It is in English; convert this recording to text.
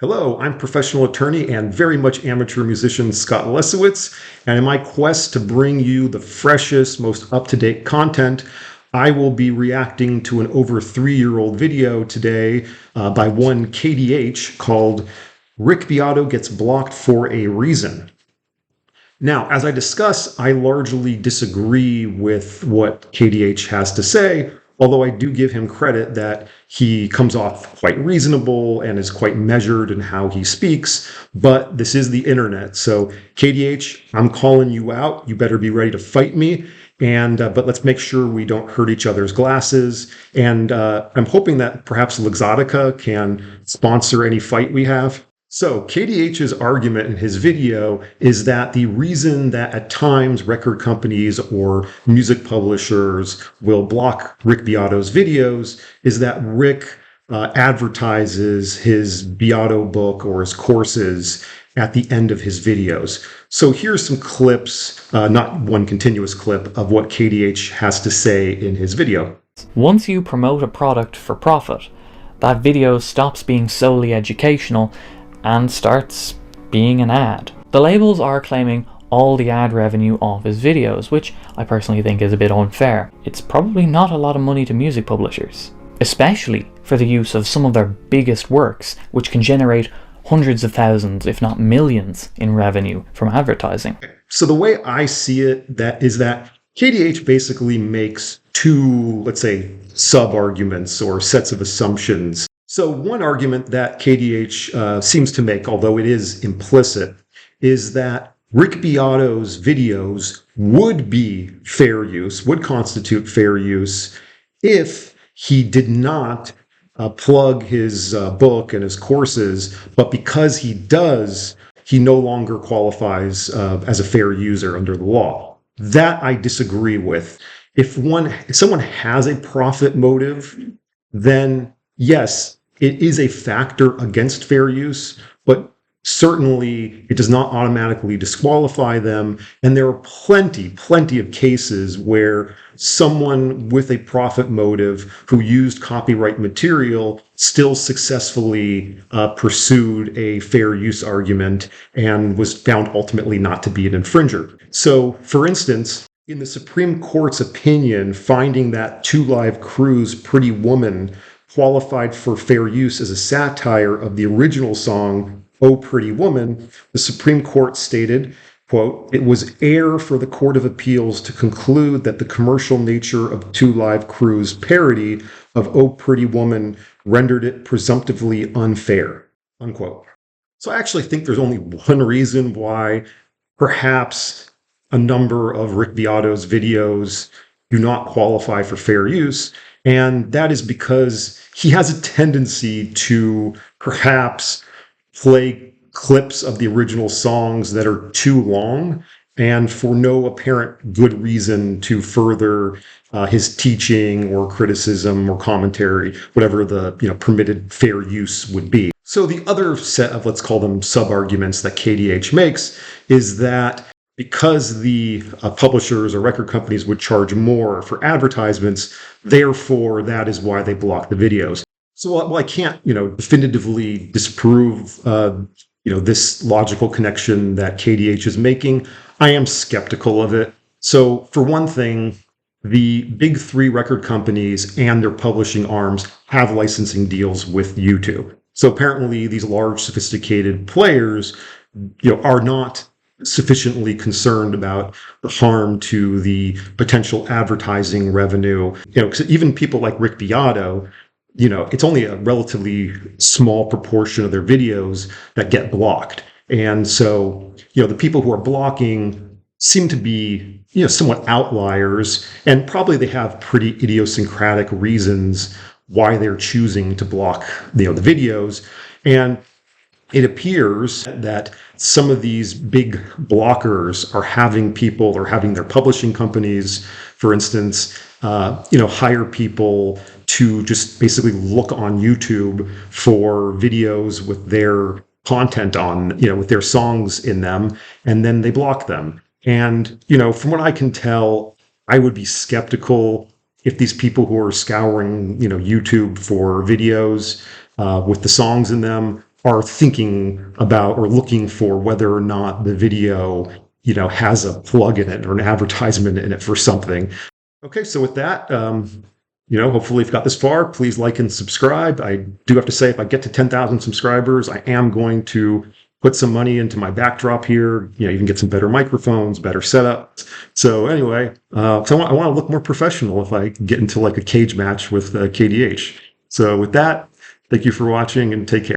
Hello, I'm professional attorney and very much amateur musician Scott Lesowitz, and in my quest to bring you the freshest, most up-to-date content, I will be reacting to an over 3-year-old video today by one KDH called Rick Beato Gets Blocked for a Reason. Now, as I discuss, I largely disagree with what KDH has to say, although I do give him credit that he comes off quite reasonable and is quite measured in how he speaks. But this is the internet. So KDH, I'm calling you out. You better be ready to fight me. But let's make sure we don't hurt each other's glasses. And I'm hoping that perhaps Luxottica can sponsor any fight we have. So KDH's argument in his video is that the reason that at times record companies or music publishers will block Rick Beato's videos is that Rick advertises his Beato book or his courses at the end of his videos. So here's some clips, not one continuous clip, of what KDH has to say in his video. Once you promote a product for profit, that video stops being solely educational and starts being an ad. The labels are claiming all the ad revenue of his videos, which I personally think is a bit unfair. It's probably not a lot of money to music publishers, especially for the use of some of their biggest works, which can generate hundreds of thousands, if not millions, in revenue from advertising. So the way I see it is that KDH basically makes two, let's say, sub-arguments or sets of assumptions. So one argument that KDH seems to make, although it is implicit, is that Rick Beato's videos would be fair use, would constitute fair use, if he did not plug his book and his courses, but because he does, he no longer qualifies as a fair user under the law. That I disagree with. If someone has a profit motive, then yes, it is a factor against fair use, but certainly it does not automatically disqualify them. And there are plenty of cases where someone with a profit motive who used copyright material still successfully pursued a fair use argument and was found ultimately not to be an infringer. So, for instance, in the Supreme Court's opinion, finding that Two Live Crew's Pretty Woman qualified for fair use as a satire of the original song, Oh Pretty Woman, the Supreme Court stated, quote, "It was error for the Court of Appeals to conclude that the commercial nature of Two Live Crew's parody of Oh Pretty Woman rendered it presumptively unfair," unquote. So I actually think there's only one reason why perhaps a number of Rick Beato's videos do not qualify for fair use, and that is because he has a tendency to perhaps play clips of the original songs that are too long and for no apparent good reason to further his teaching or criticism or commentary, whatever the permitted fair use would be. So the other set of, let's call them sub-arguments that KDH makes is that because the publishers or record companies would charge more for advertisements, therefore that is why they block the videos. So while I can't, definitively disprove, this logical connection that KDH is making, I am skeptical of it. So for one thing, the big three record companies and their publishing arms have licensing deals with YouTube. So apparently these large, sophisticated players, are not sufficiently concerned about the harm to the potential advertising revenue. Because even people like Rick Beato, it's only a relatively small proportion of their videos that get blocked. And so, the people who are blocking seem to be, somewhat outliers, and probably they have pretty idiosyncratic reasons why they're choosing to block, the videos. And it appears that some of these big blockers are having people or having their publishing companies, for instance, hire people to just basically look on YouTube for videos with their content on, with their songs in them, and then they block them. And, from what I can tell, I would be skeptical if these people who are scouring, YouTube for videos with the songs in them are thinking about or looking for whether or not the video, has a plug in it or an advertisement in it for something. Okay, so with that, hopefully if you've got this far, please like and subscribe. I do have to say, if I get to 10,000 subscribers, I am going to put some money into my backdrop here. You can get some better microphones, better setup. So anyway, so I want to look more professional if I get into like a cage match with KDH. So with that, thank you for watching and take care.